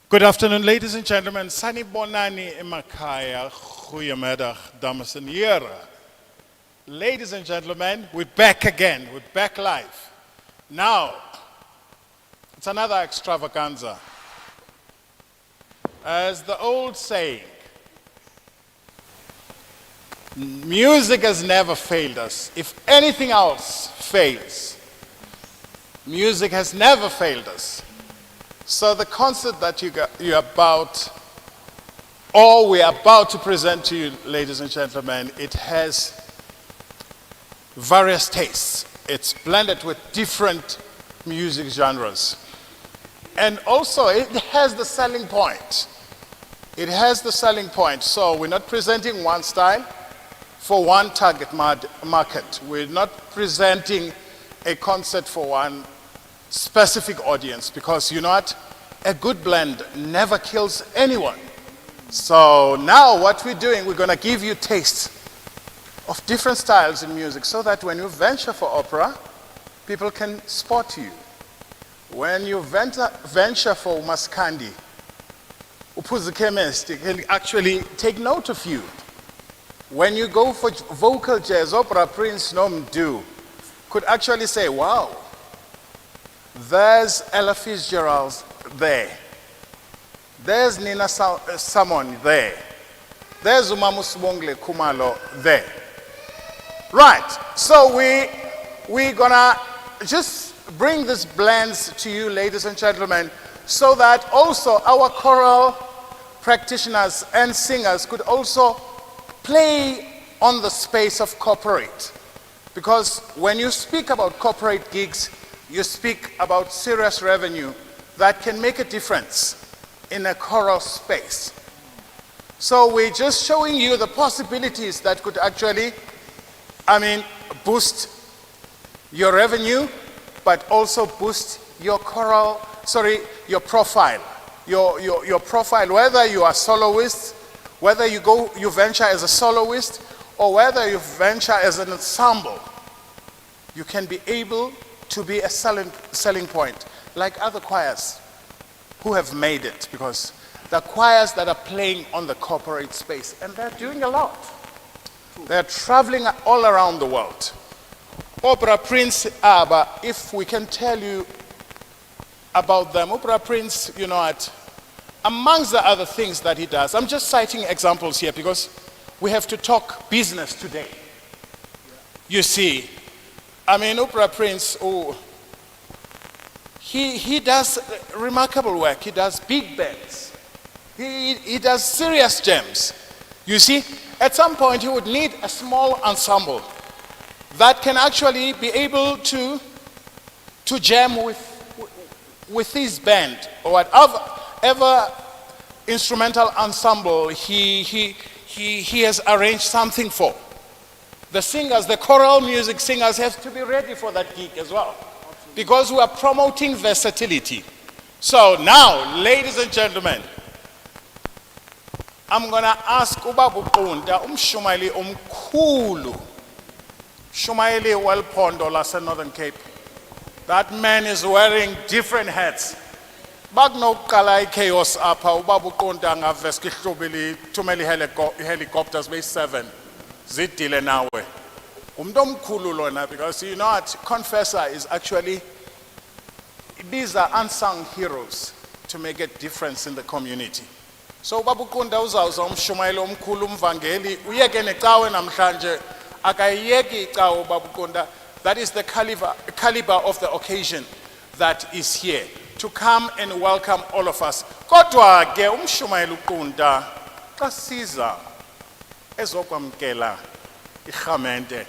Good afternoon, ladies and gentlemen. Sanibonani emakhaya, goeiemiddag, dames en heren. Ladies and gentlemen, we're back again. We're back live. Now, it's another extravaganza. As the old saying, music has never failed us. If anything else fails, music has never failed us. So the concert that we're about to present to you, ladies and gentlemen, it has various tastes. It's blended with different music genres. And also it has the selling point. It has the selling point. So we're not presenting one style for one target market. We're not presenting a concert for one specific audience, because you know what? A good blend never kills anyone. So now what we're doing, we're going to give you tastes of different styles in music so that when you venture for opera, people can spot you. When you venture for Maskandi, Uphuzi chemist, they can actually take note of you. When you go for vocal jazz, opera Prince Nom Do could actually say, wow, there's Ella Fitzgerald there. There's Nina Simone there. There's Umamus Wongle Kumalo there. Right, so we're gonna just bring these blends to you, ladies and gentlemen, so that also our choral practitioners and singers could also play on the space of corporate. Because when you speak about corporate gigs, you speak about serious revenue that can make a difference in a choral space. So we're just showing you the possibilities that could actually, boost your revenue, but also boost your your profile. Your profile, whether you are soloist, whether you venture as a soloist, or whether you venture as an ensemble, you can be able to be a selling point, like other choirs who have made it, because the choirs that are playing on the corporate space, and they're doing a lot. They're traveling all around the world. Opera Prince Abba, if we can tell you about them, Opera Prince, you know what, amongst the other things that he does, I'm just citing examples here because we have to talk business today. You see, Opera Prince, he does remarkable work. He does big bands. He does serious jams. You see, at some point he would need a small ensemble that can actually be able to jam with his band or whatever instrumental ensemble he has arranged something for. The singers, the choral music singers have to be ready for that gig as well, because we are promoting versatility. So now, ladies and gentlemen, I'm going to ask Ubabu Qunda, Shumaili Umkulu, Shumaili Welpondo, Lasa Northern Cape. That man is wearing different hats. Bagno Kalai Chaos Apa, Ubabu Qunda, Veskihlubili, Tumeli helicopters, base 7. Zidile nawe. Umdomkhulu lona, because you know what, COMFESA is actually, these are unsung heroes to make a difference in the community. So babukunda uzawuza umshumayeli omkhulu umvangeli uyeke necawe namhlanje akayeki icawe babukunda. That is the caliber of the occasion that is here to come and welcome all of us. Kodwa ke umshumayeli uqunda xa siza ezokwamkela irhamente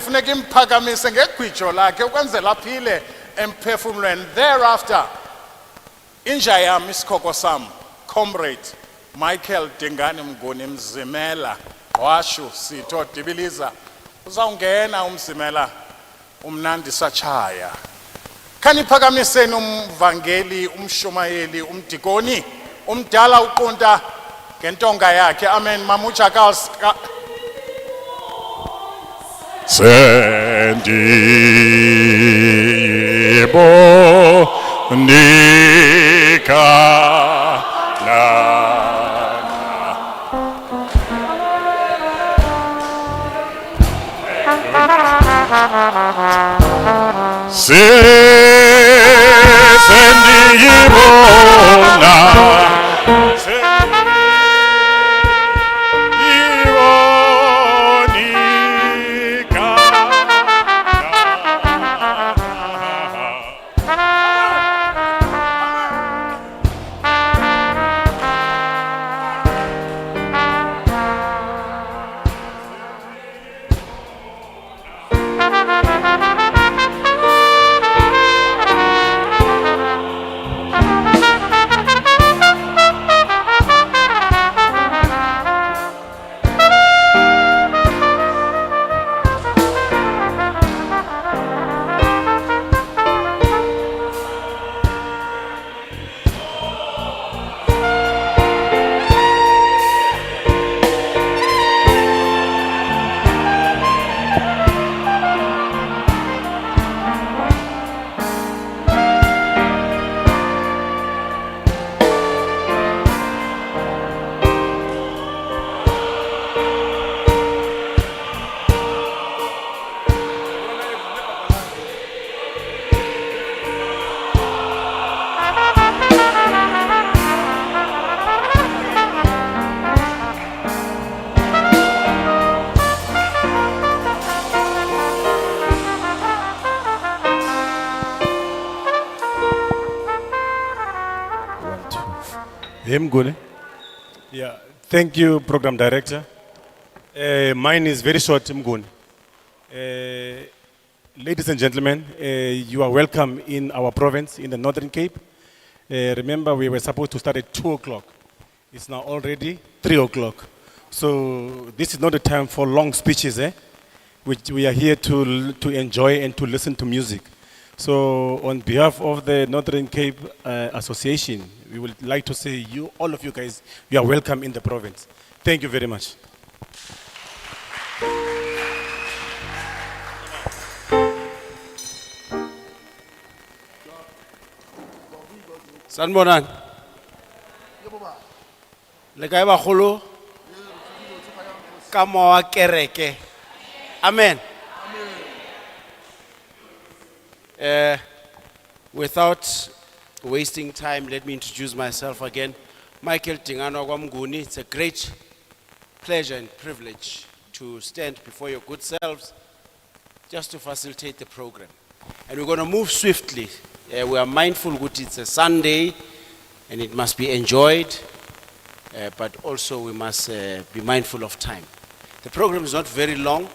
funeka imphakamise ngegwijo lakhe ukwenzela aphile emphefumlo, and thereafter inja yam isikhoko sam, comrade Michael Dingane Mnguni Mzimela washo sitho dibiliza uzawungena umzimela umnandi satshaya. Khaniphakamiseni umvangeli, umshumayeli, umdikoni, umdala uqunta ngentonga yakhe. Amen. Mamucha Charles. Sendibo nika Mguni. Yeah, thank you, Program Director. Mine is very short, Mguni. Ladies and gentlemen, you are welcome in our province, in the Northern Cape. Remember, we were supposed to start at 2 o'clock. It's now already 3 o'clock. So this is not a time for long speeches, which we are here to enjoy and to listen to music. So on behalf of the Northern Cape Association, we would like to say all of you guys, you are welcome in the province. Thank you very much. Sanbonan. Le kae ba kholo? Ka mowa kereke. Amen. Without wasting time, let me introduce myself again. Michael Tingano Gwamguni. It's a great pleasure and privilege to stand before your good selves just to facilitate the program. And we're going to move swiftly. We are mindful that it's a Sunday and it must be enjoyed, but also we must be mindful of time. The program is not very long,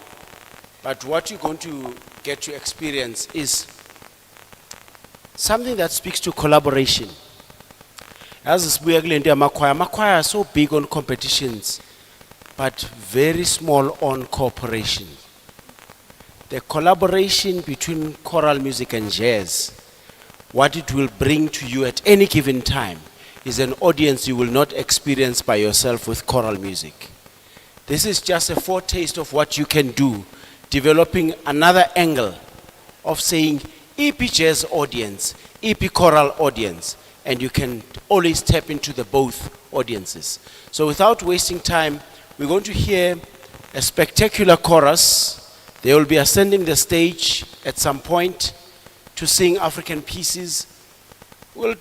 but what you're going to get to experience is something that speaks to collaboration. As Makwaya are so big on competitions, but very small on cooperation. The collaboration between choral music and jazz, what it will bring to you at any given time is an audience you will not experience by yourself with choral music. This is just a foretaste of what you can do, developing another angle of saying EP jazz audience, EP choral audience, and you can always tap into the both audiences. So without wasting time, we're going to hear a spectacular chorus. They will be ascending the stage at some point to sing African pieces. We'll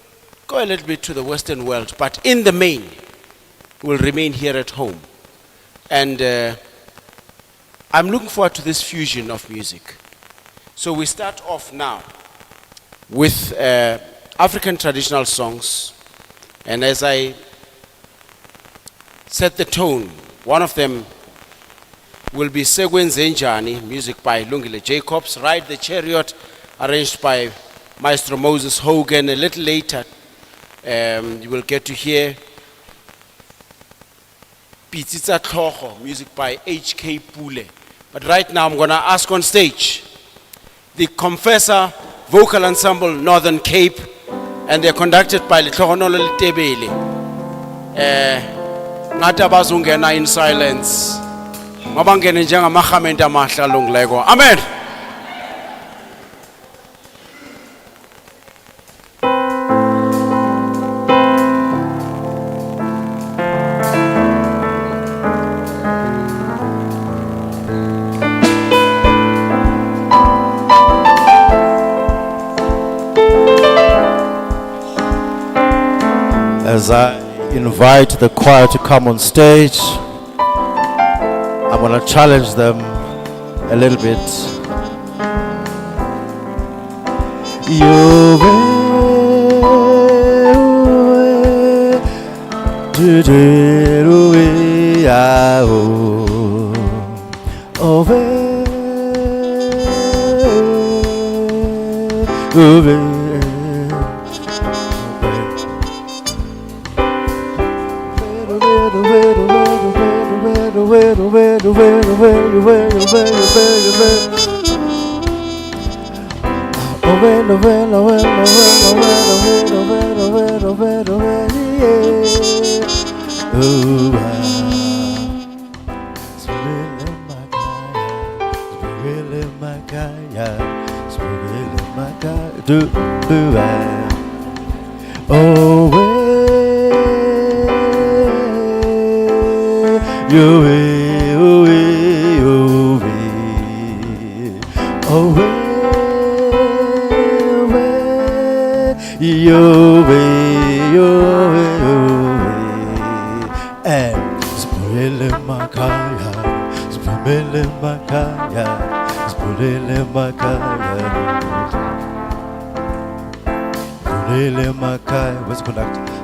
go a little bit to the Western world, but in the main, we'll remain here at home. And I'm looking forward to this fusion of music. So we start off now with African traditional songs. And as I set the tone, one of them will be Segwenze Njani, music by Lungile Jacobs, Ride the Chariot, arranged by Maestro Moses Hogan. A little later, you will get to hear Pititsa Tlhogo, music by H.K. Pule. But right now I'm going to ask on stage the COMFESA Vocal Ensemble Northern Cape, and they're conducted by Lithogonolo Tebele. Ngata bazungena in silence. Mabangene njengamagamente amahle alungileko. Amen. As I invite the choir to come on stage, I'm going to challenge them a little bit. What's the conduct?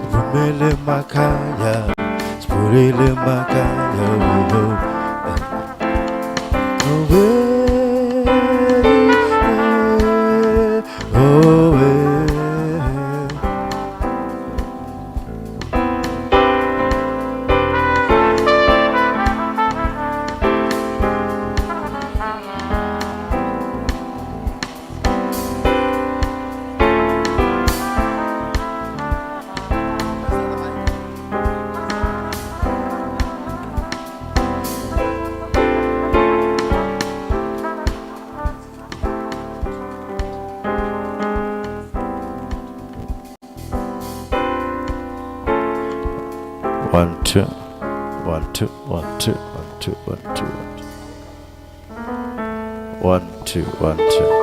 Spumele makaya, spumele makaya, One, two, one, two, one, two, one, two, one, two, one, two, one, two.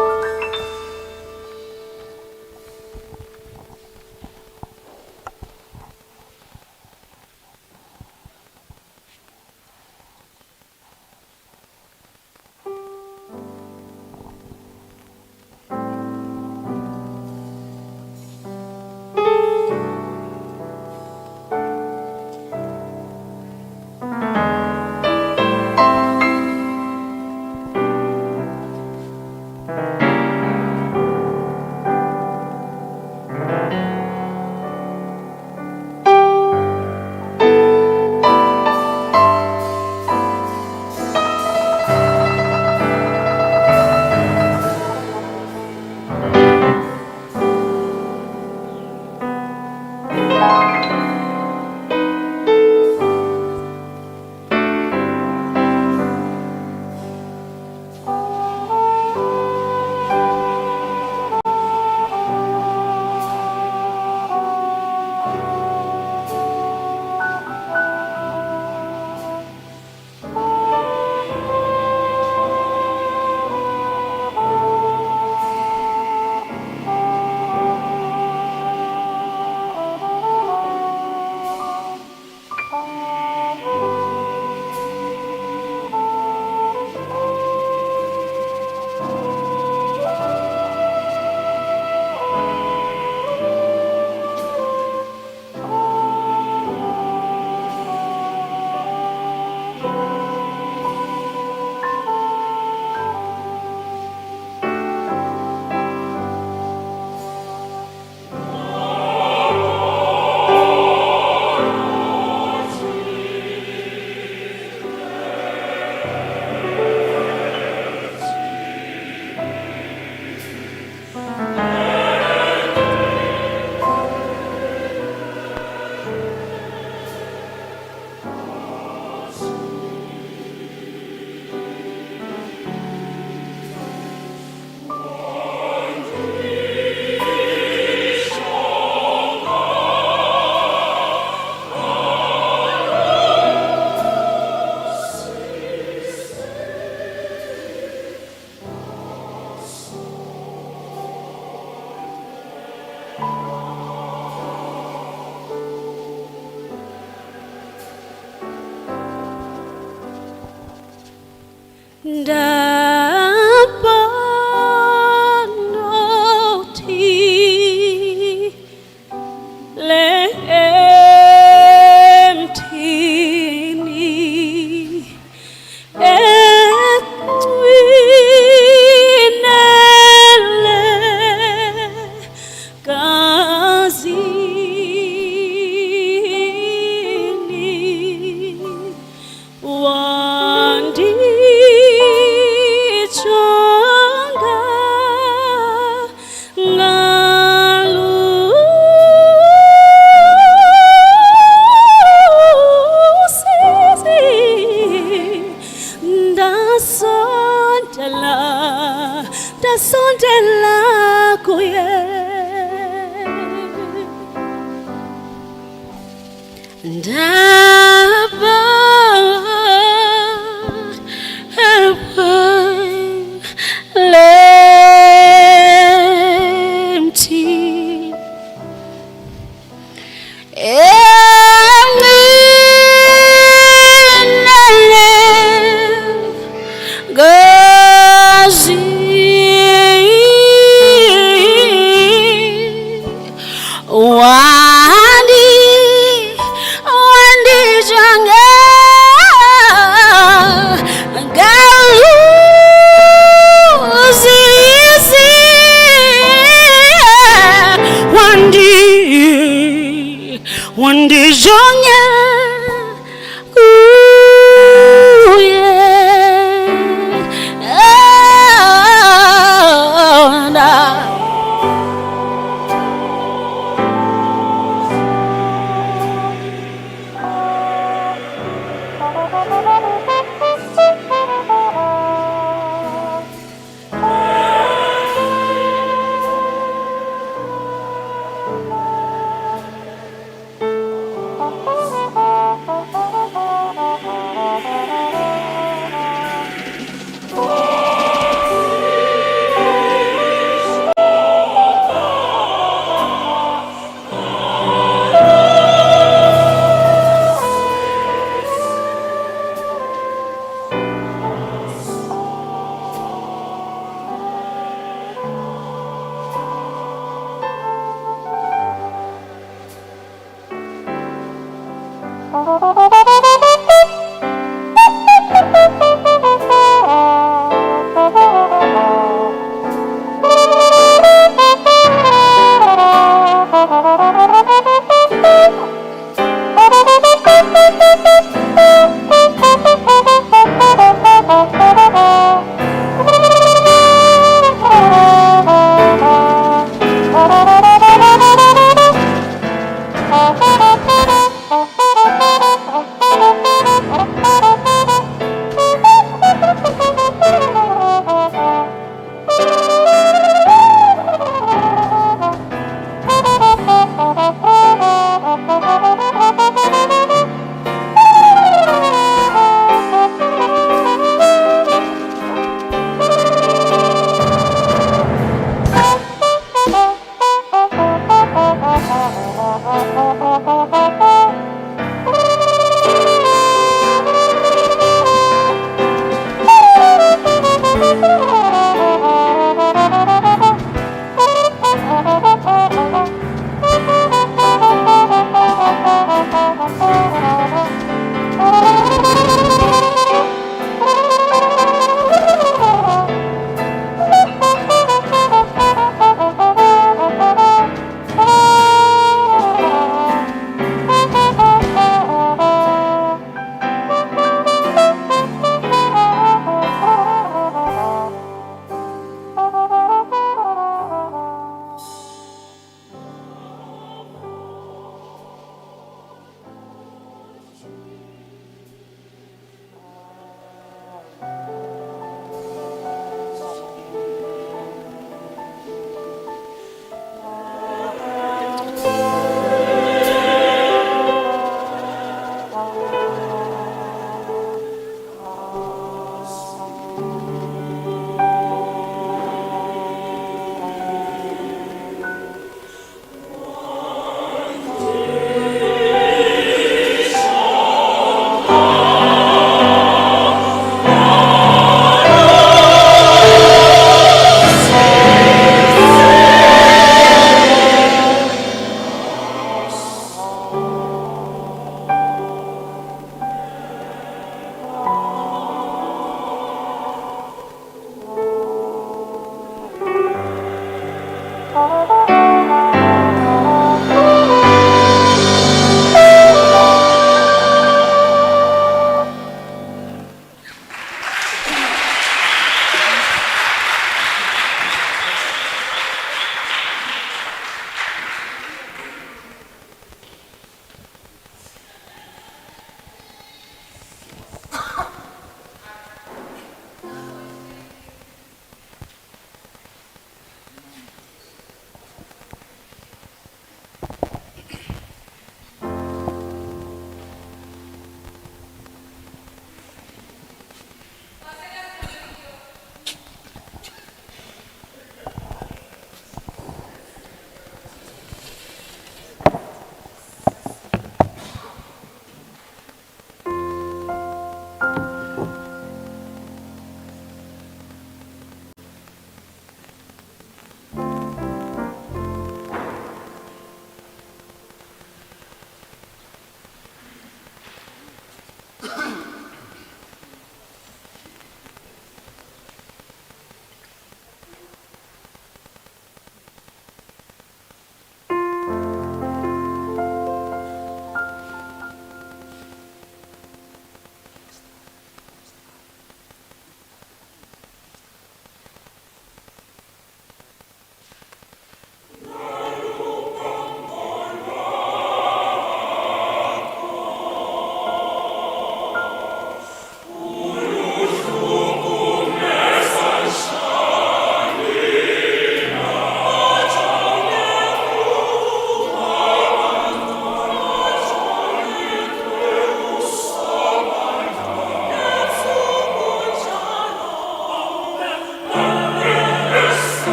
Ndabanoti lemthini ecwinele gazini wandijonga ngalusizi ndasondela kuye ndaba lemthi wandijonge kuye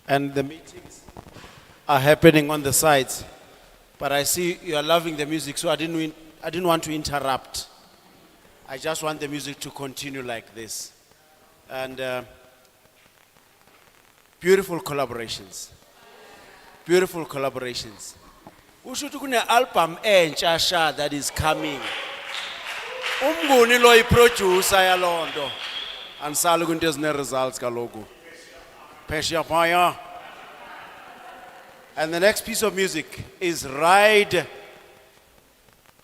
and the meetings are happening on the sides. But I see you are loving the music, so I didn't want to interrupt. I just want the music to continue like this. And beautiful collaborations. Beautiful collaborations. Ushuthi kune album entsha sha that is coming. Umnguni lo iproducer yalonto. Ansali kunto ezine results kaloku. Phesheya phaya. And the next piece of music is Ride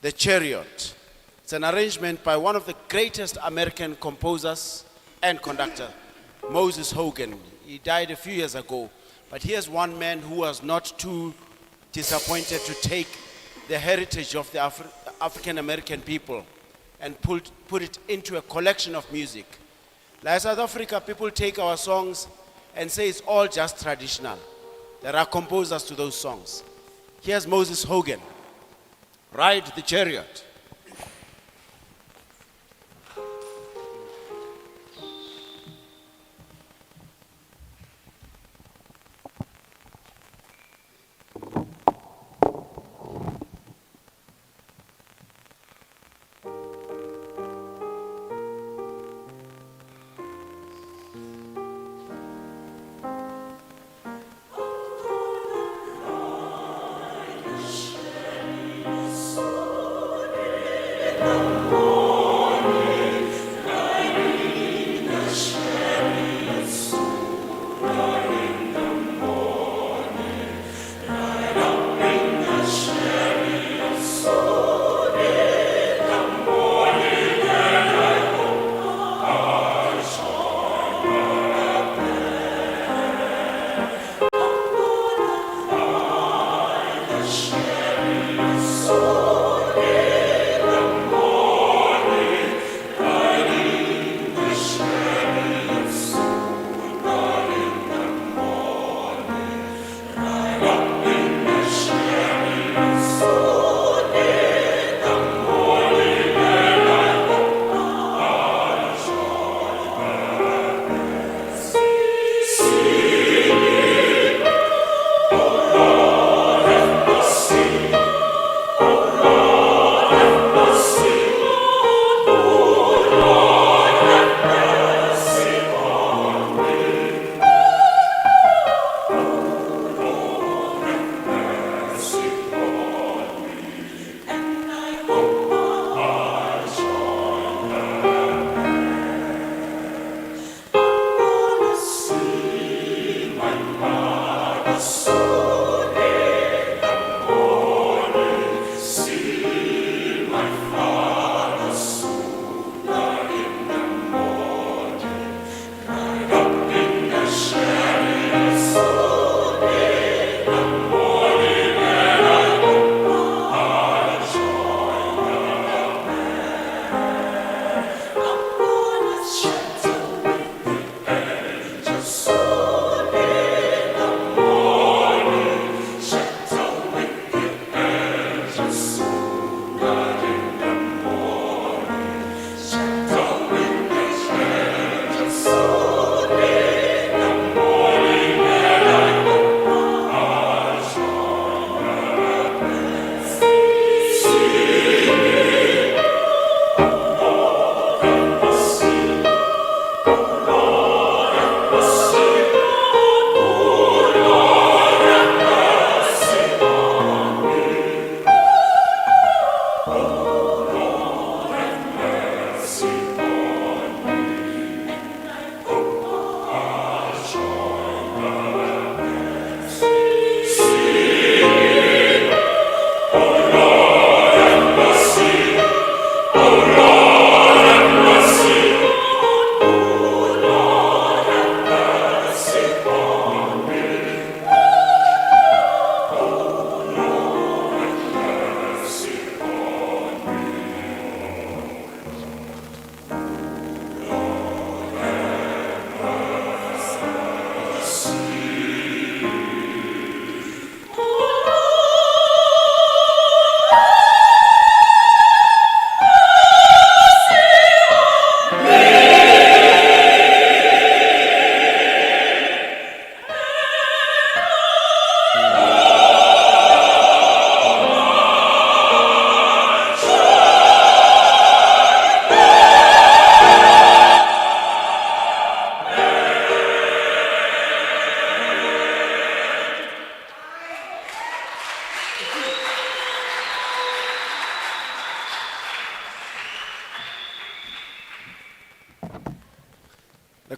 the Chariot. It's an arrangement by one of the greatest American composers and conductor, Moses Hogan. He died a few years ago. But here's one man who was not too disappointed to take the heritage of the African American people and put it into a collection of music. Like South Africa, people take our songs and say it's all just traditional. There are composers to those songs. Here's Moses Hogan, Ride the Chariot. Sorry.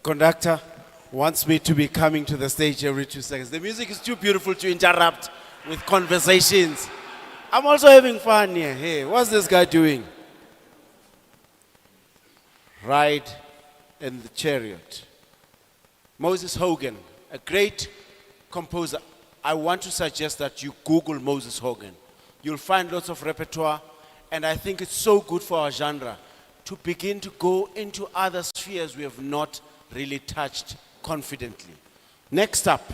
conductor wants me to be coming to the stage every 2 seconds. The music is too beautiful to interrupt with conversations. I'm also having fun here. Hey, what's this guy doing? Ride in the Chariot. Moses Hogan, a great composer. I want to suggest that you Google Moses Hogan. You'll find lots of repertoire, and I think it's so good for our genre to begin to go into other spheres we have not really touched confidently. Next up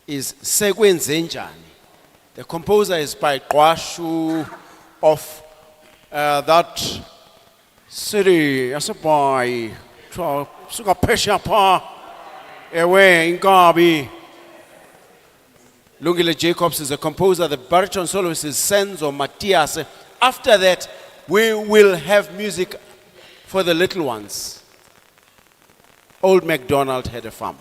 is Sekwenzenjani. The composer is by Gwashu of that city, Yasabai, Suka Peshapa, Ewe, Ingabi. Lungile Jacobs is a composer. The baritone soloist is Senzo Matias. After that, we will have music for the little ones. Old MacDonald had a farm.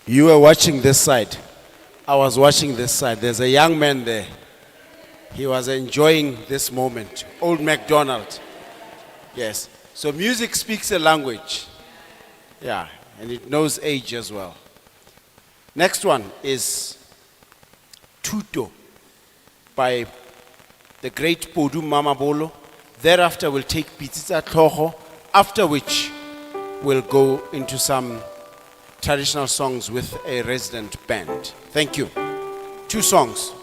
You were watching this side. I was watching this side. There's a young man there. He was enjoying this moment. Old MacDonald. Yes. So music speaks a language. Yeah. And it knows age as well. Next one is Tuto by the great Podu Mamabolo. Thereafter we'll take Pitita Toho, after which we'll go into some traditional songs with a resident band. Thank you. 2 songs.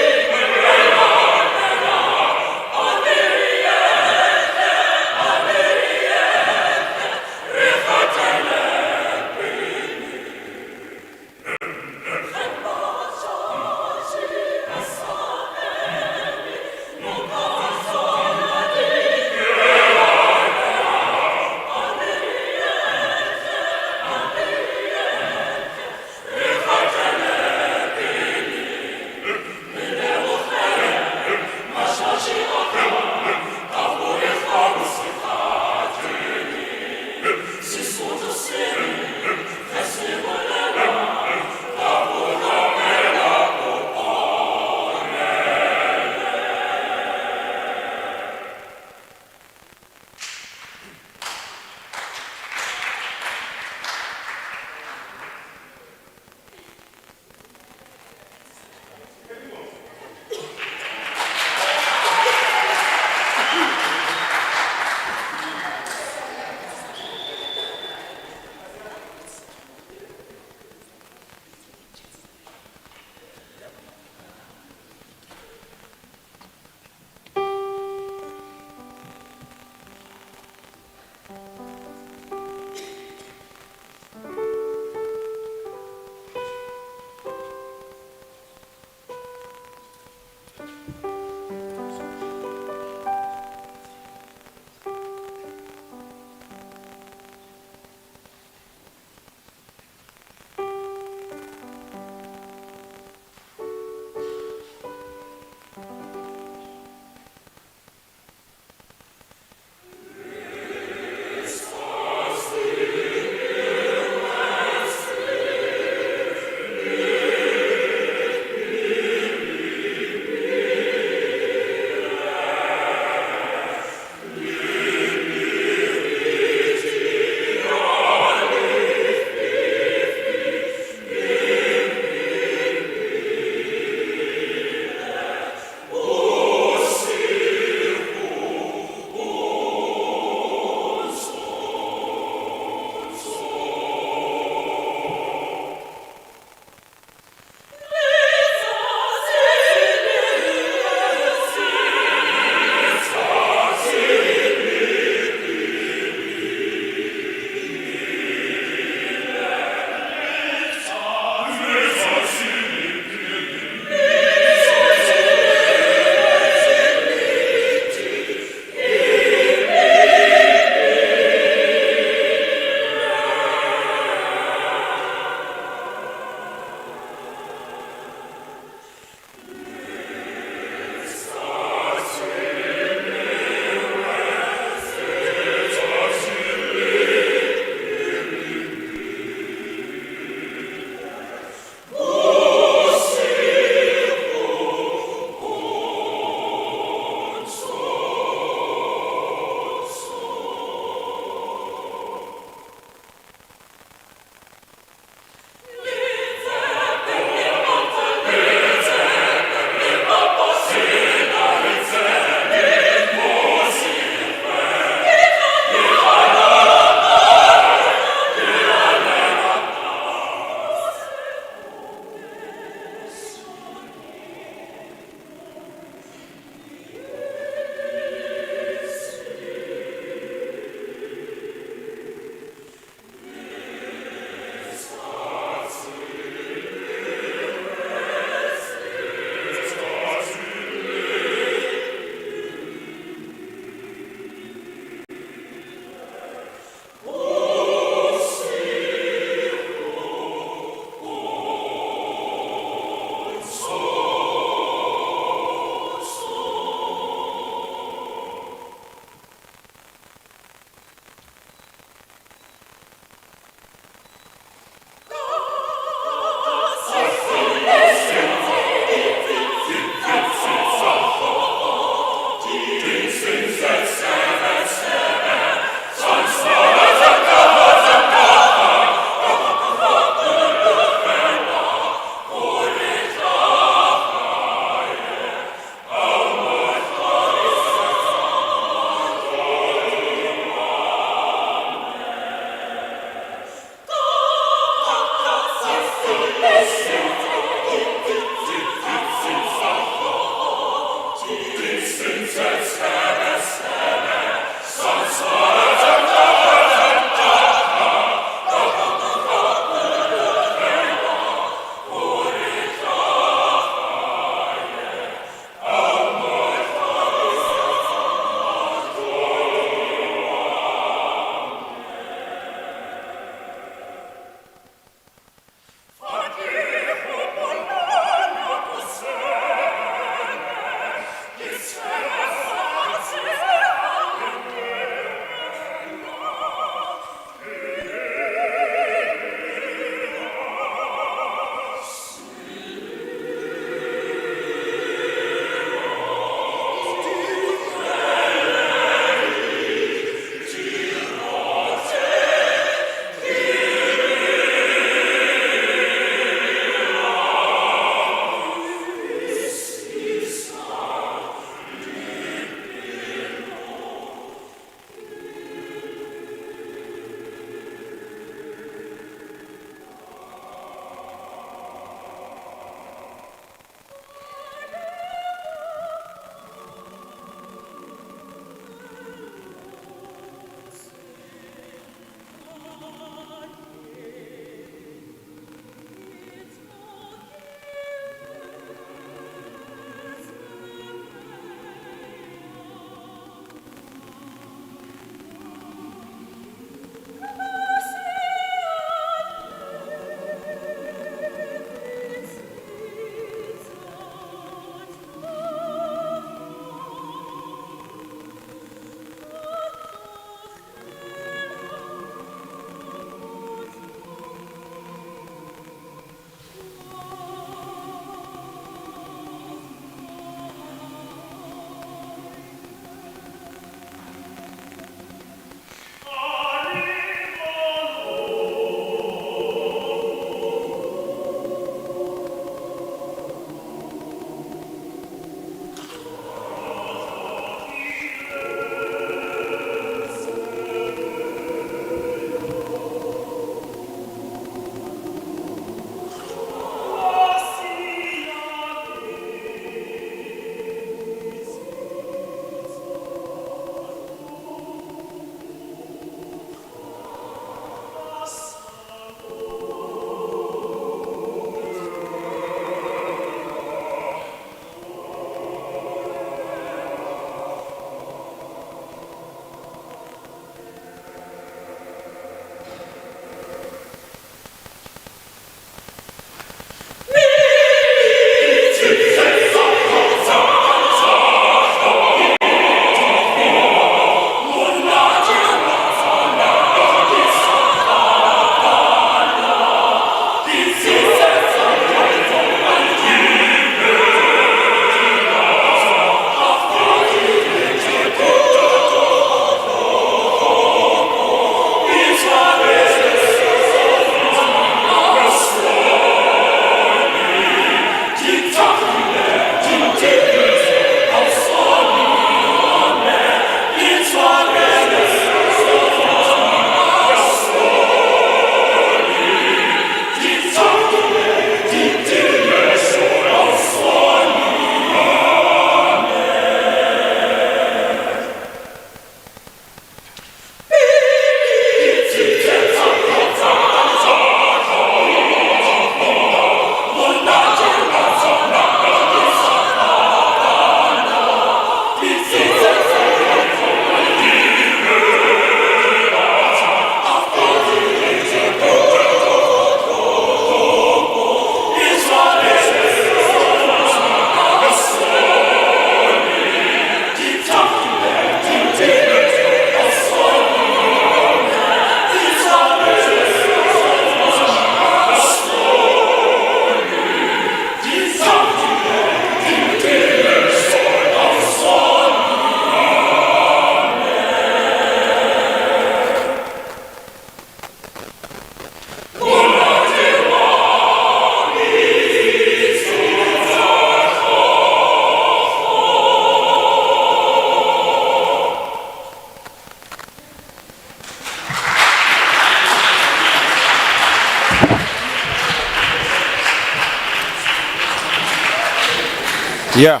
Yeah.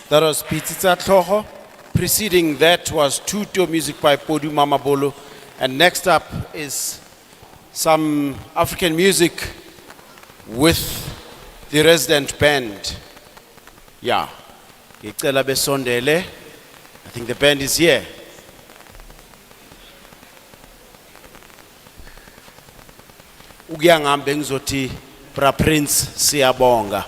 That was Pititsa Tloho. Preceding that was Tuto music by Podu Mamabolo. And next up is some African music with the resident band. Yeah. Ngicela besondele. I think the band is here. Ugiyangambe ngizoti Bra Prince siyabonga.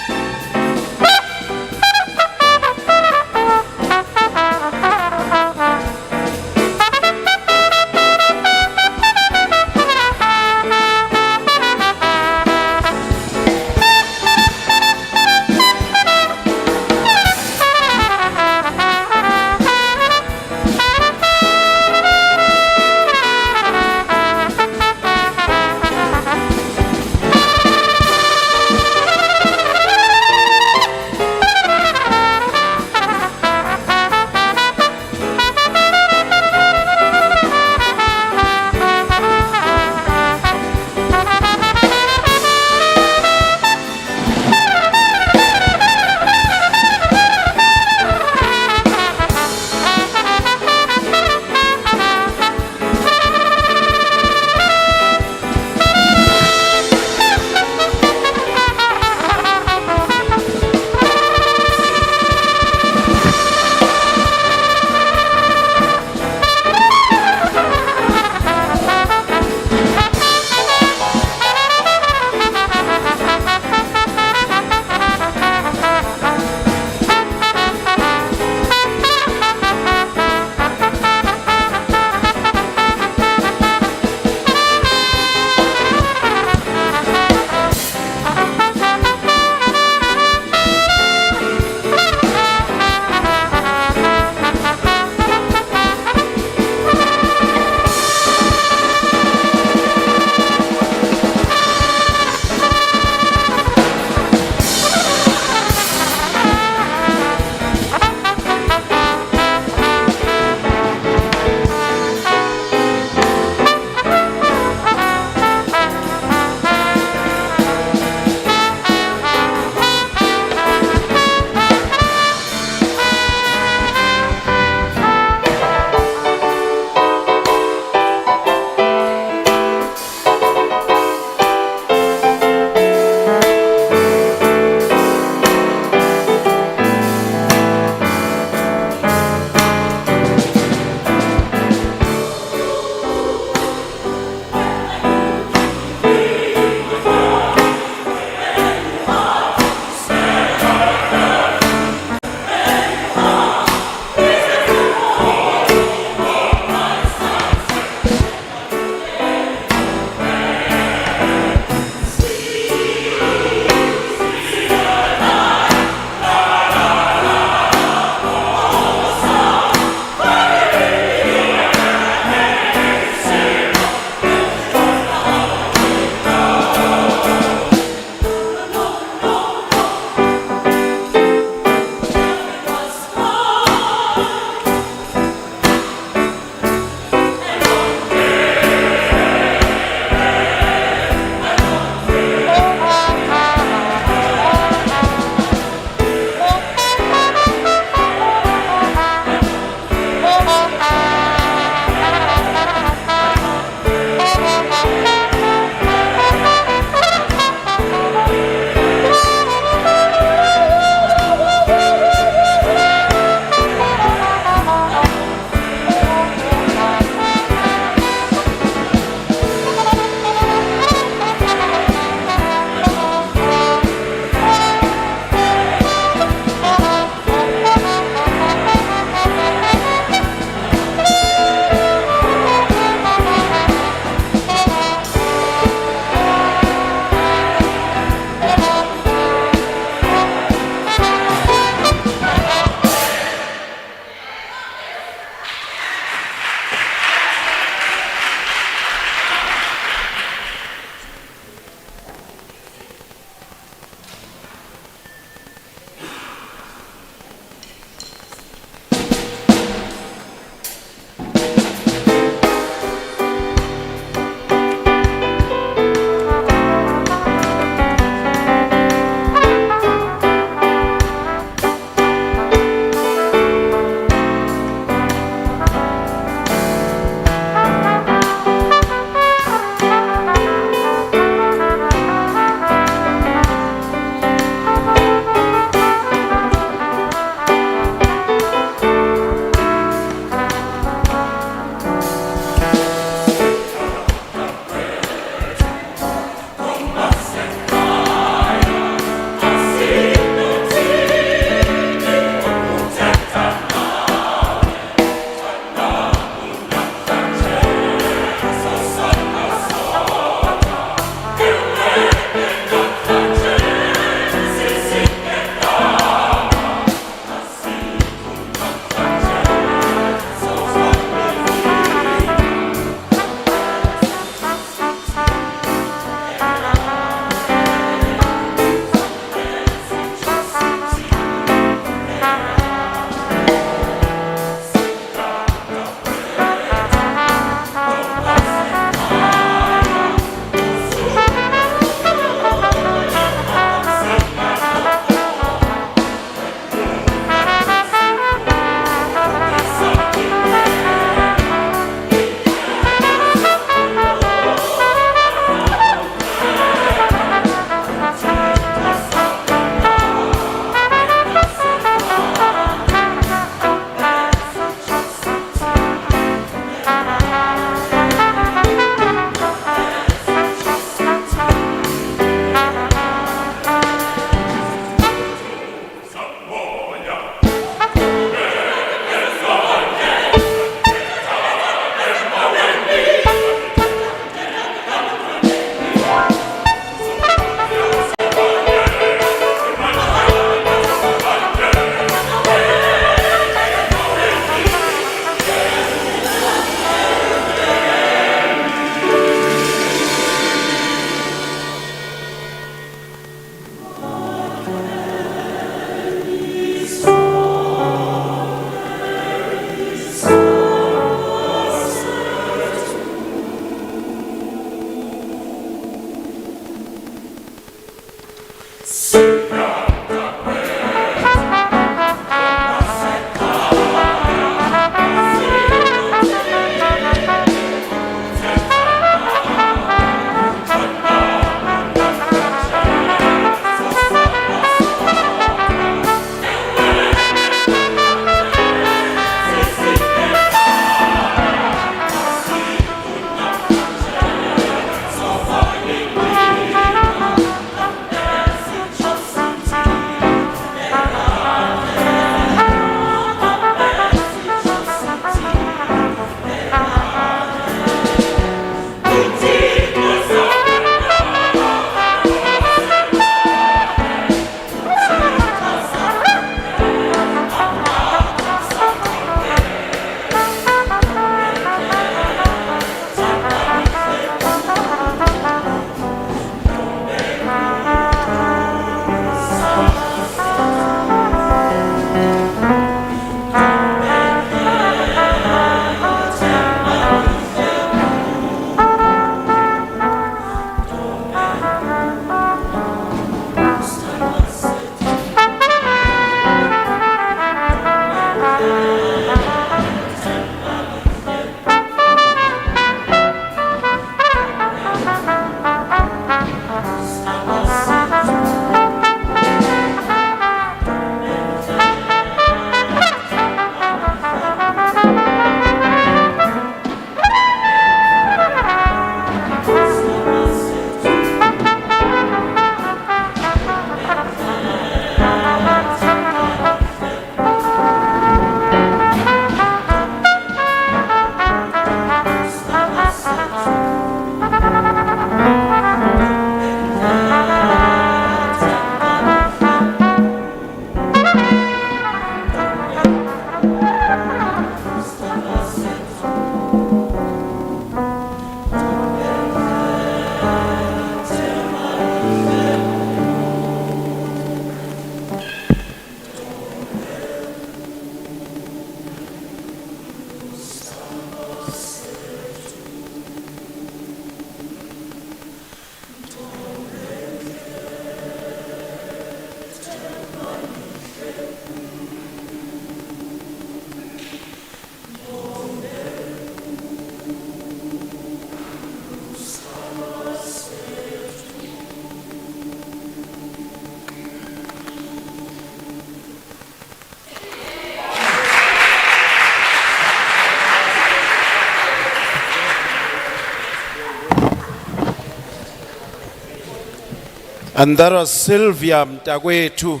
And that was Sylvia Mtagwetu.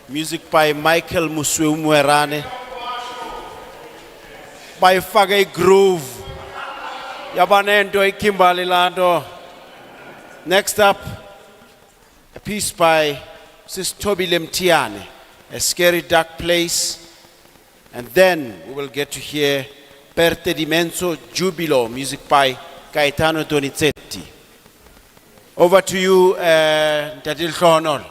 Music by Michael Muswe by Fagay Groove. Yabanento Kimbali Lando. Next up, a piece by Sis Toby Lemtiane, A Scary Dark Place. And then we will get to hear Perte d'Immenso Giubilo, music by Gaetano Donizetti. Over to you, Tadil Khonol.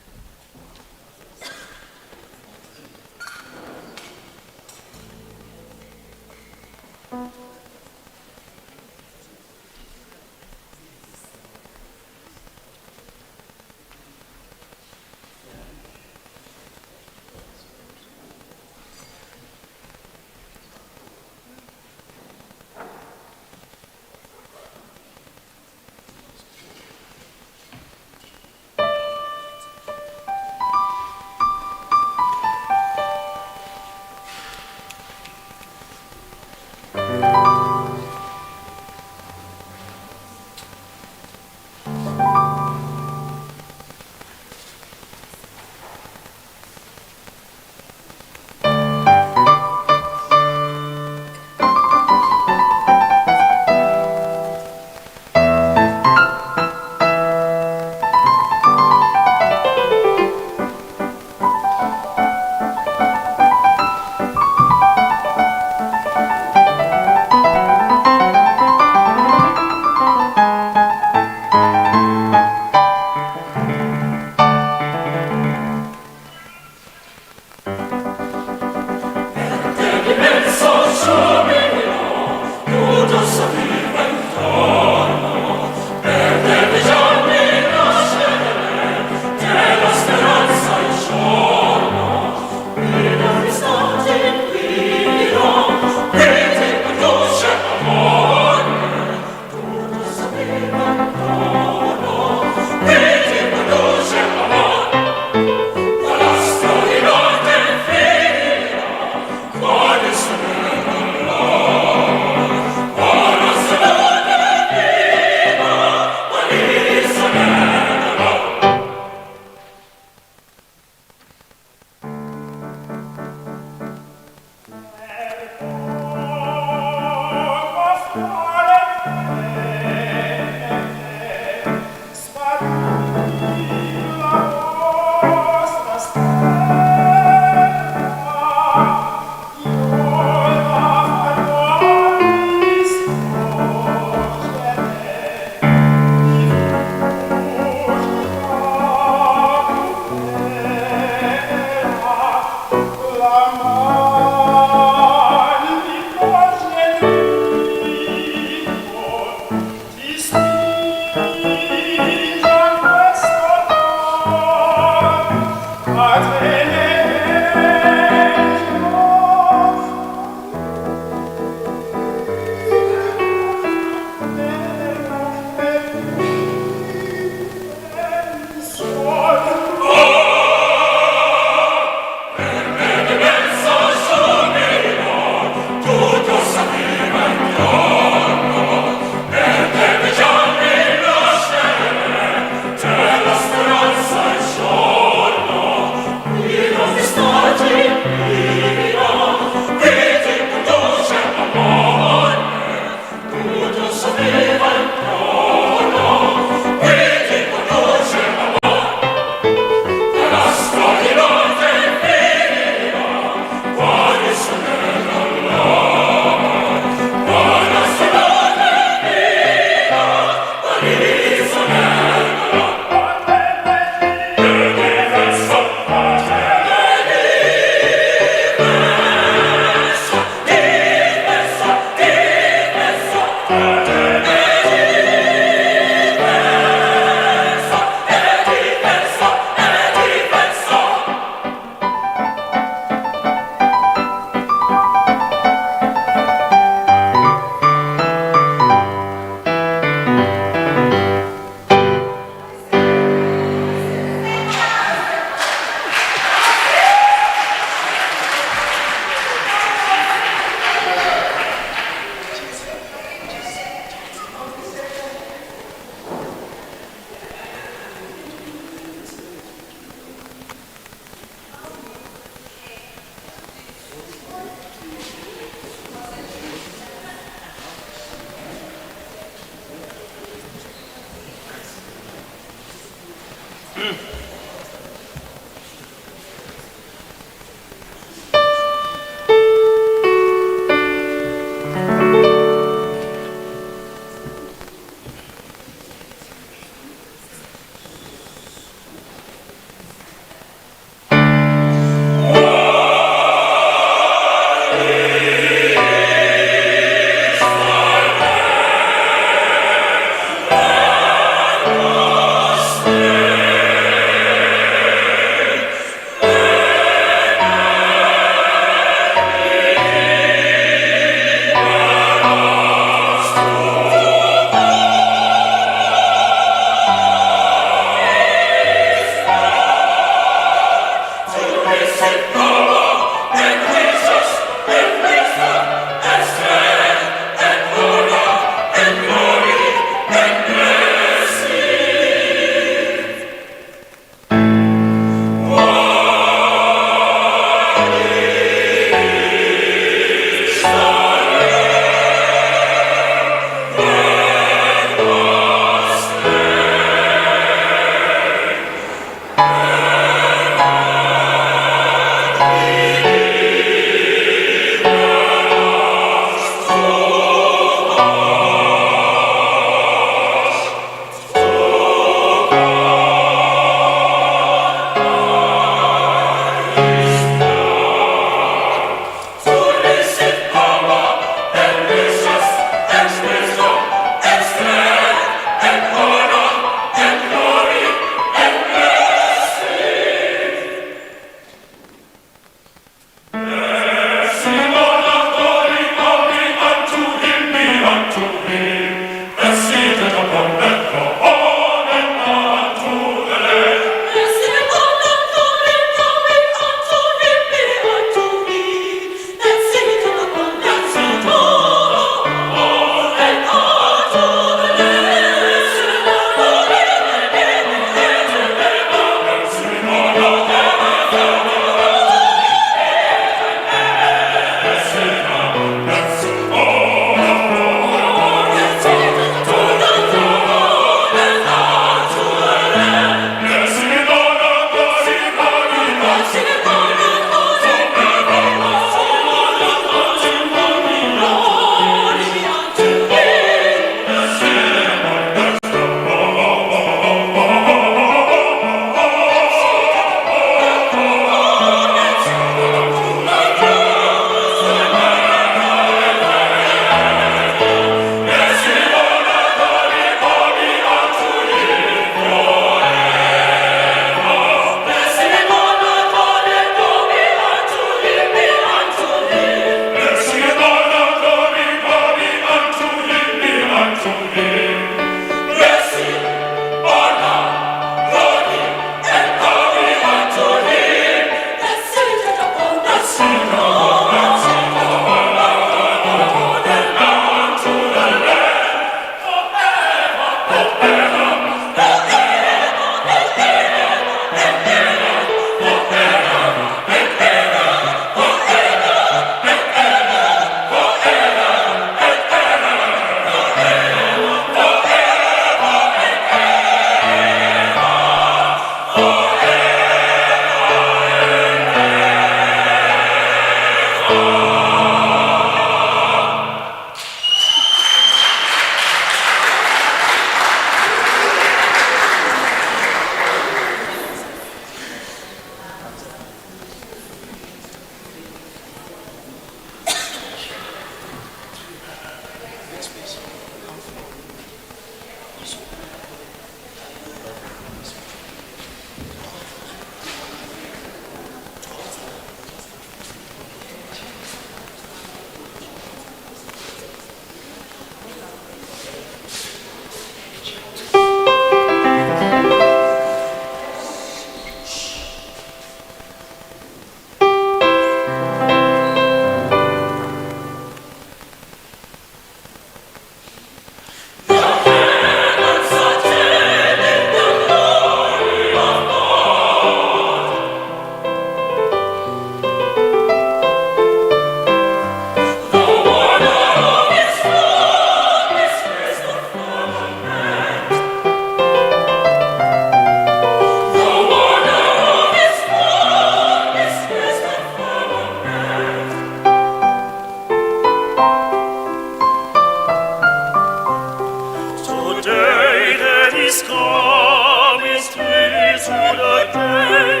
come is near to the day.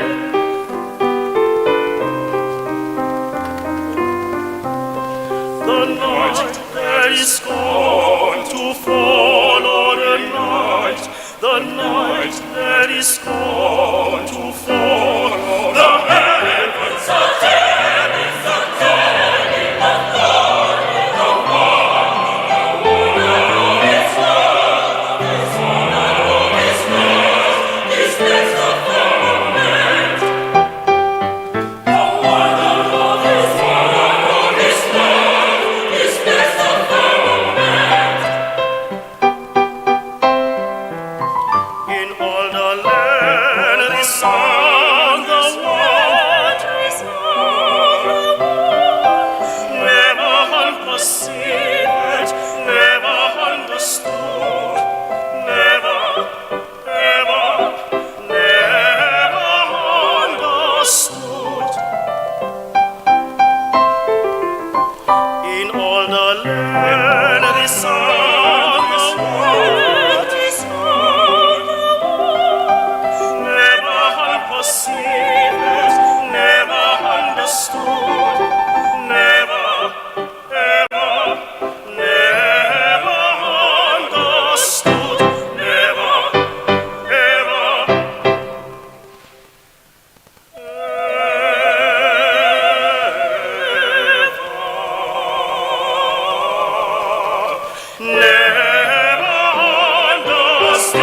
The night that is gone to follow the night. The night that is gone to follow the heavens are telling the telling of glory. The wonder of His love, His wonder of His love, His grace of firmament. The wonder of His love, His grace of firmament. In all the land resound the waters of the world. Never unperceived, never understood, never, ever, never understood. In all the land resound the waters of the world. Never unperceived, never understood, never, ever, never understood, never, ever, never understood.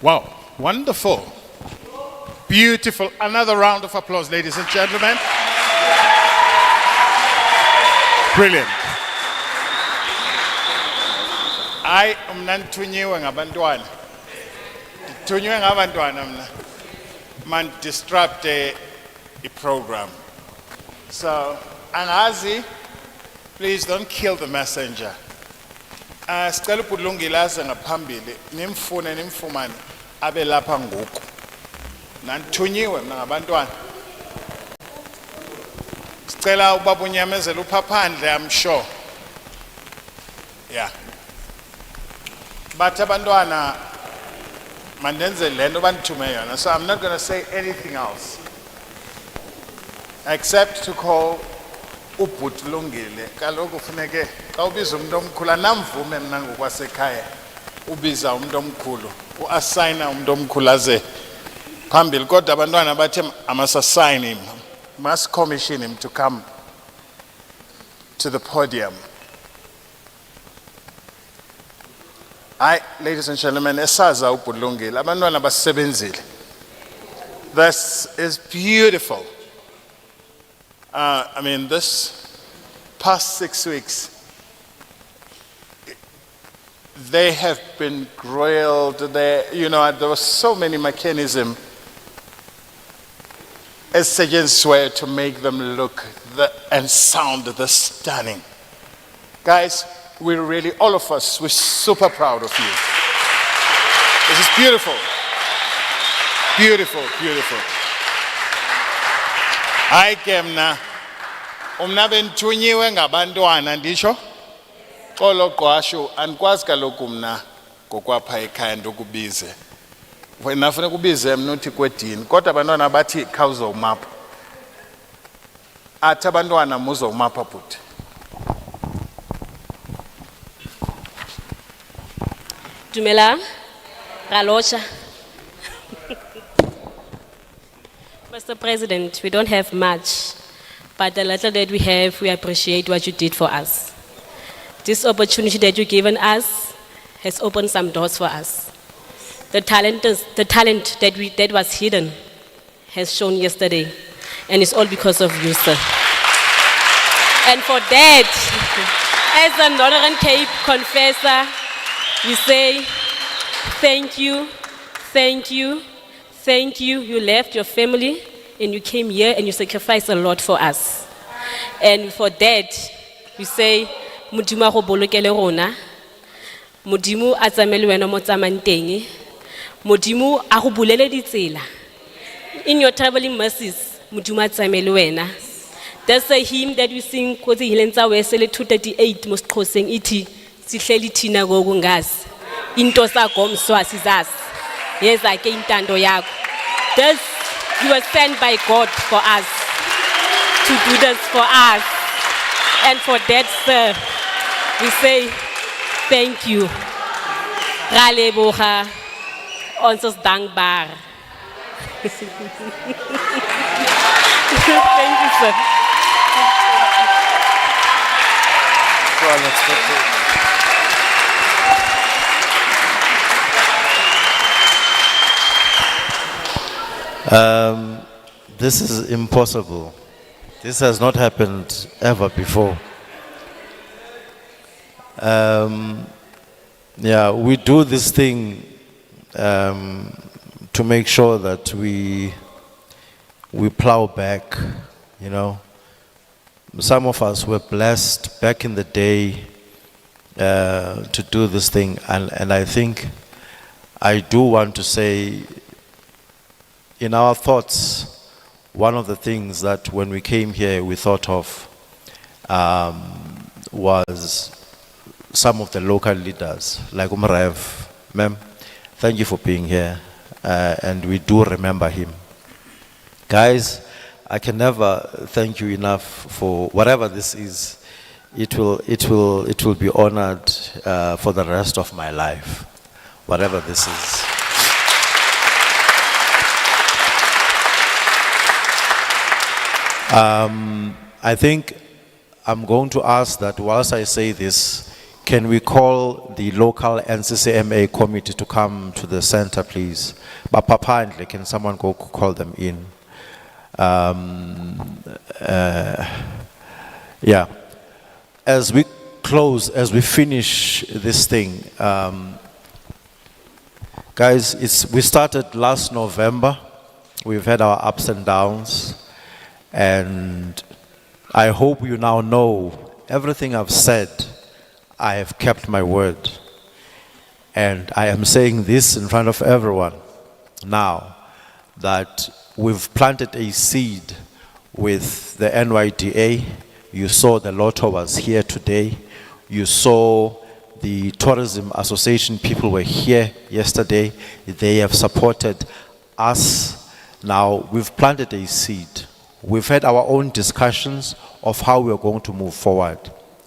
Wow, wonderful. Beautiful. Another round of applause, ladies and gentlemen. Brilliant. Hayi mna ndithunyiwe ngabantwana. Ndithunyiwe ngabantwana mna. Man disrupt the program. So angazi, please don't kill the messenger. Sicela ubudlungile aze ngaphambili nimfune nimfumane abe lapha ngoku. Nantthunyiwe mna ngabantwana. Sicela ubaba unyamezela uphaphandle, I'm sure. Yeah. But abantwana mandenze lento bandithume yona. So I'm not going to say anything else except to call ubhuti Lungile. Kaloku funeke xa ubiza umuntu omkhulu anamvume mna ngokwasekhaya ubiza umuntu omkhulu uassigna umuntu omkhulu aze phambili kodwa abantwana bathe I must assign him, must commission him to come to the podium. Ladies and gentlemen, esaza ubhuti Lungile abantwana basebenzile. This is beautiful. I mean, this past 6 weeks, they have been grilled. There were so many mechanisms as surgeons swear to make them look and sound this stunning. Guys, we're really, all of us, we're super proud of you. This is beautiful. Beautiful, beautiful. Hayi ke mna umna bendithunyiwe ngabantwana ndisho xolo qwashu andikwazi kaloku mna ngokwapha ekhaya ndokubize wena funeka ubize mna uthi kwedini kodwa abantwana bathi khawuzowumapha athi abantwana muzowumapha bhuti. Dumela, Ralocha. Mr. President, we don't have much, but the little that we have, we appreciate what you did for us. This opportunity that you've given us has opened some doors for us. The talent that was hidden has shown yesterday, and it's all because of you, sir. And for that, as the Northern Cape confessor, we say thank you, thank you, thank you. You left your family and you came here and you sacrificed a lot for us. And for that, we say, Modimo a go bolokele rona, Modimo a tsamele wena mo tsamayng teng, Modimo a go bulele ditsela. In your traveling mercies, Modimo a tsamele wena. There's a hymn that we sing ko tse hileng tsa Wesele 238 mo Sexhoseng ithi sihleli thina ngokungazi into sakho umswasi zazi yeza ke intando yakho. This you were sent by God for us to do this for us, and for that, sir, we say thank you. Ra leboga ons is dankbaar. Thank you, sir. This is impossible. This has not happened ever before. We do this thing to make sure that we plow back, you know. Some of us were blessed back in the day to do this thing, and I think I do want to say, in our thoughts, one of the things that when we came here we thought of was some of the local leaders, like Umrev. Ma'am, thank you for being here, and we do remember him. Guys, I can never thank you enough for whatever this is. It will be honored for the rest of my life, whatever this is. I think I'm going to ask that whilst I say this, can we call the local NCCMA committee to come to the center, please? But Papandle, can someone go call them in? As we close, as we finish this thing, guys, we started last November. We've had our ups and downs, and I hope you now know everything I've said, I have kept my word. And I am saying this in front of everyone now, that we've planted a seed with the NYDA. You saw the Lotto was here today. You saw the Tourism Association people were here yesterday. They have supported us. Now, we've planted a seed. We've had our own discussions of how we're going to move forward.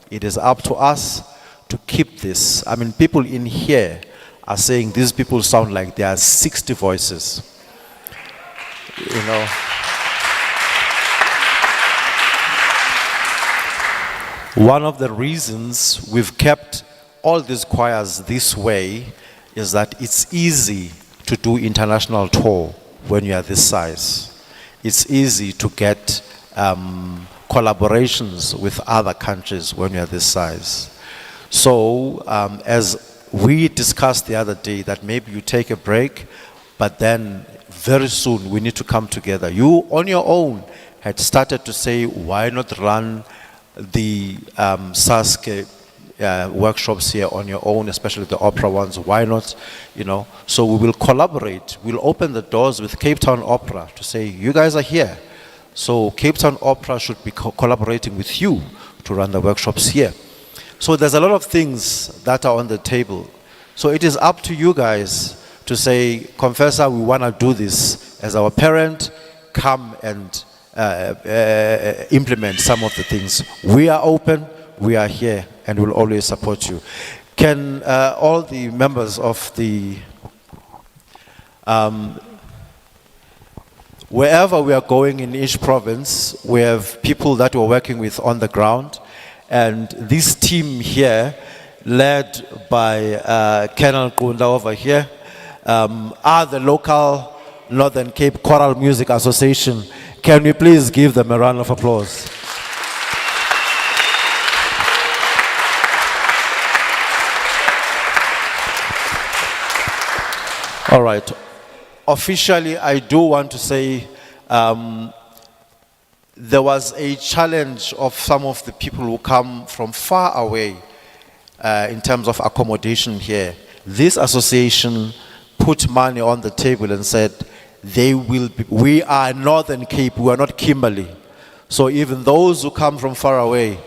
It is up to us to keep this. I mean, people in here are saying these people sound like there are 60 voices. You know. One of the reasons we've kept all these choirs this way is that it's easy to do international tour when you are this size. It's easy to get collaborations with other countries when you are this size. So as we discussed the other day, that maybe you take a break, but then very soon we need to come together. You on your own had started to say, why not run the SASK workshops here on your own, especially the opera ones, why not, you know? So we will collaborate. We'll open the doors with Cape Town Opera to say, you guys are here. So Cape Town Opera should be collaborating with you to run the workshops here. So there's a lot of things that are on the table. So it is up to you guys to say, COMFESA, we want to do this as our parent, come and implement some of the things. We are open, we are here, and we'll always support you. Can all the members of the, wherever we are going in each province, we have people that we're working with on the ground, and this team here, led by Colonel Kunda over here, are the local Northern Cape Choral Music Association. Can we please give them a round of applause? All right. Officially, I do want to say there was a challenge of some of the people who come from far away in terms of accommodation here. This association put money on the table and said, we are Northern Cape, we are not Kimberley. So even those who come from far away,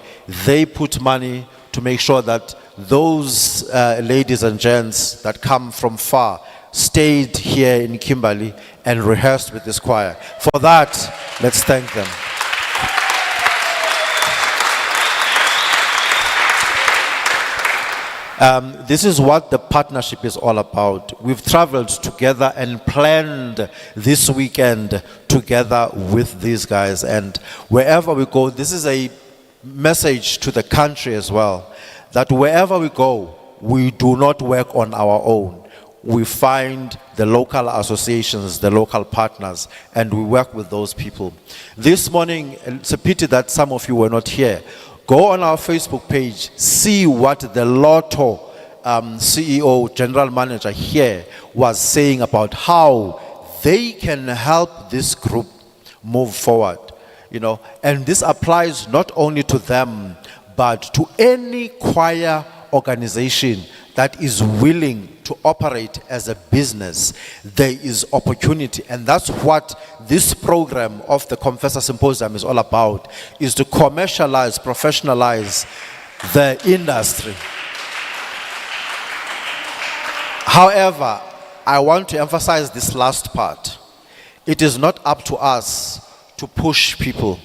they put money to make sure that those ladies and gents that come from far stayed here in Kimberley and rehearsed with this choir. For that, let's thank them. This is what the partnership is all about. We've traveled together and planned this weekend together with these guys. And wherever we go, this is a message to the country as well, that wherever we go, we do not work on our own. We find the local associations, the local partners, and we work with those people. This morning, it's a pity that some of you were not here. Go on our Facebook page, see what the Lotto CEO, General Manager here was saying about how they can help this group move forward. You know, and this applies not only to them, but to any choir organization that is willing to operate as a business. There is opportunity, and that's what this program of the COMFESA Symposium is all about, is to commercialize, professionalize the industry. However, I want to emphasize this last part. It is not up to us to push people.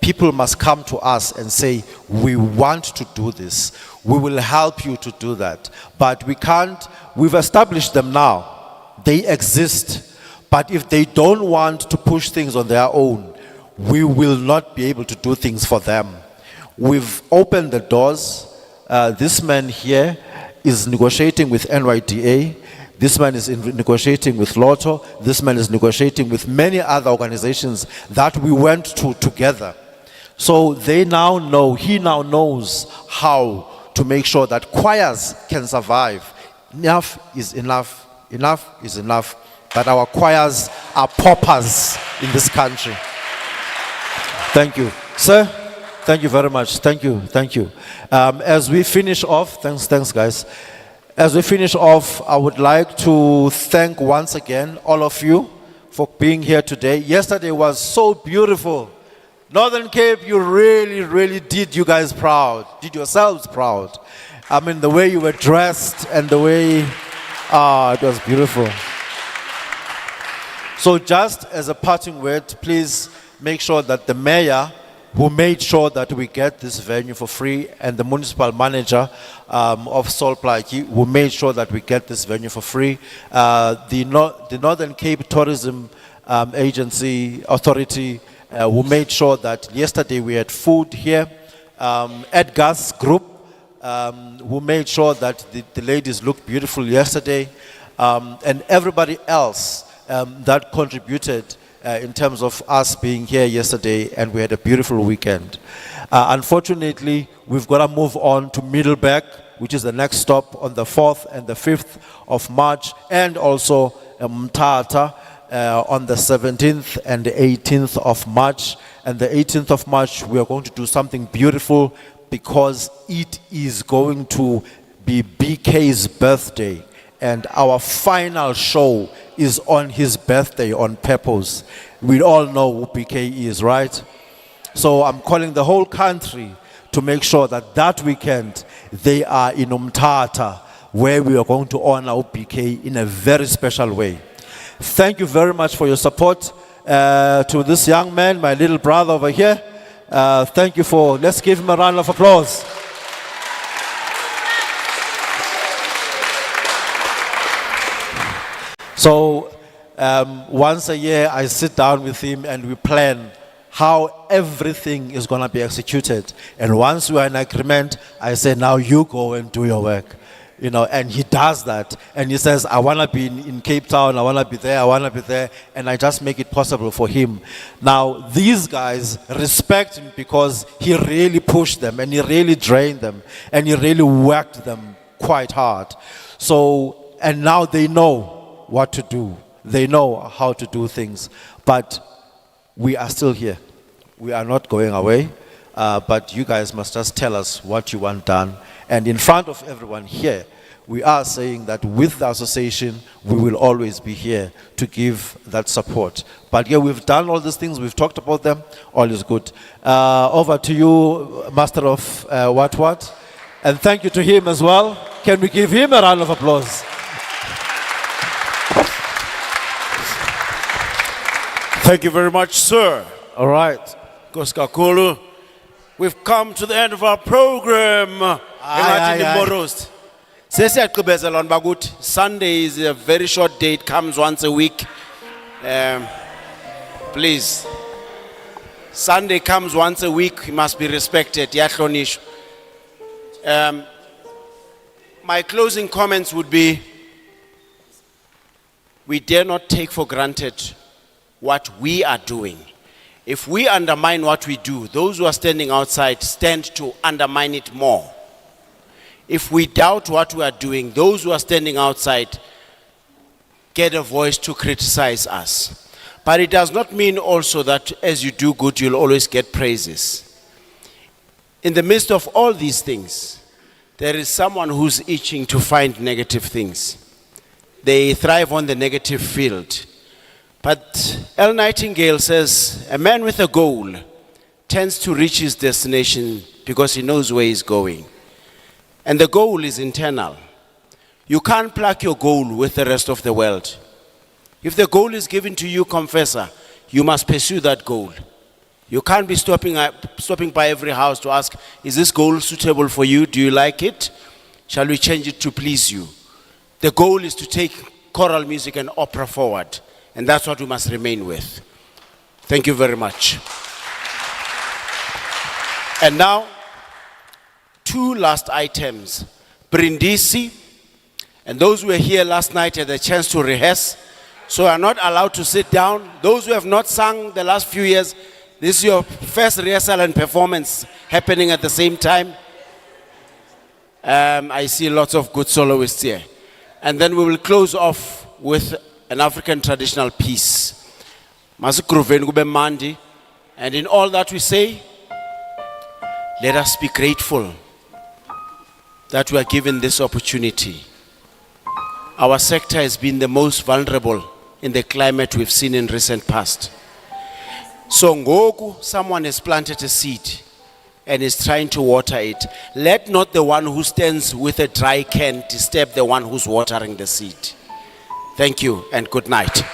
People must come to us and say, we want to do this. We will help you to do that. But we can't, we've established them now. They exist. But if they don't want to push things on their own, we will not be able to do things for them. We've opened the doors. This man here is negotiating with NYDA. This man is negotiating with Lotto. This man is negotiating with many other organizations that we went to together. So they now know, he now knows how to make sure that choirs can survive. Enough is enough. Enough is enough. That our choirs are paupers in this country. Thank you. Sir, thank you very much. Thank you. Thank you. As we finish off, thanks guys. As we finish off, I would like to thank once again all of you for being here today. Yesterday was so beautiful. Northern Cape, you really did you guys proud. Did yourselves proud. I mean, the way you were dressed and the way, it was beautiful. So just as a parting word, please make sure that the mayor, who made sure that we get this venue for free, and the municipal manager of Sol Plaatje, who made sure that we get this venue for free. The Northern Cape Tourism Agency Authority, who made sure that yesterday we had food here. Edgar's group, who made sure that the ladies looked beautiful yesterday. And everybody else that contributed in terms of us being here yesterday, and we had a beautiful weekend. Unfortunately, we've got to move on to Middleburg, which is the next stop on the 4th and the 5th of March, and also Mthatha on the 17th and the 18th of March. And the 18th of March, we are going to do something beautiful because it is going to be BK's birthday. And our final show is on his birthday on purpose. We all know who BK is, right? So I'm calling the whole country to make sure that that weekend they are in Mthatha, where we are going to honor BK in a very special way. Thank you very much for your support to this young man, my little brother over here. Thank you let's give him a round of applause. So once a year I sit down with him and we plan how everything is going to be executed. And once we are in agreement, I say, now you go and do your work. You know, and he does that. And he says, I want to be in Cape Town, I want to be there, I want to be there. And I just make it possible for him. Now, these guys respect him because he really pushed them and he really drained them and he really worked them quite hard. So, and now they know what to do. They know how to do things. But we are still here. We are not going away. But you guys must just tell us what you want done. And in front of everyone here, we are saying that with the association, we will always be here to give that support. But yeah, we've done all these things. We've talked about them. All is good. Over to you, Master of what? And thank you to him as well. Can we give him a round of applause? Thank you very much, sir. All right. Koskakulu. We've come to the end of our program. Sunday is a very short date, comes once a week. Please. Sunday comes once a week, it must be respected. My closing comments would be, we dare not take for granted what we are doing. If we undermine what we do, those who are standing outside stand to undermine it more. If we doubt what we are doing, those who are standing outside get a voice to criticize us. But it does not mean also that as you do good, you'll always get praises. In the midst of all these things, there is someone who's itching to find negative things. They thrive on the negative field. But L. Nightingale says, a man with a goal tends to reach his destination because he knows where he's going. And the goal is internal. You can't plug your goal with the rest of the world. If the goal is given to you, COMFESA, you must pursue that goal. You can't be stopping by every house to ask, is this goal suitable for you? Do you like it? Shall we change it to please you? The goal is to take choral music and opera forward. And that's what we must remain with. Thank you very much. And now, two last items. Brindisi, and those who were here last night had a chance to rehearse, so are not allowed to sit down. Those who have not sung the last few years, this is your first rehearsal and performance happening at the same time. I see lots of good soloists here. And then we will close off with an African traditional piece. Masikruven kube mandi. And in all that we say, let us be grateful that we are given this opportunity. Our sector has been the most vulnerable in the climate we've seen in recent past. So ngoku, someone has planted a seed and is trying to water it. Let not the one who stands with a dry can disturb the one who's watering the seed. Thank you and good night.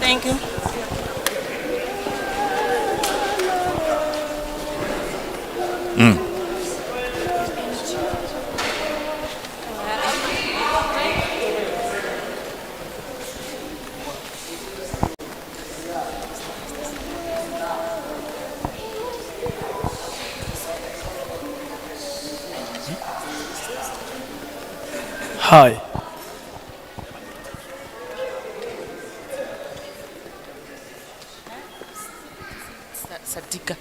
Thank you. Hi. Sadika.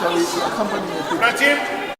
shall we accompany the Pratim,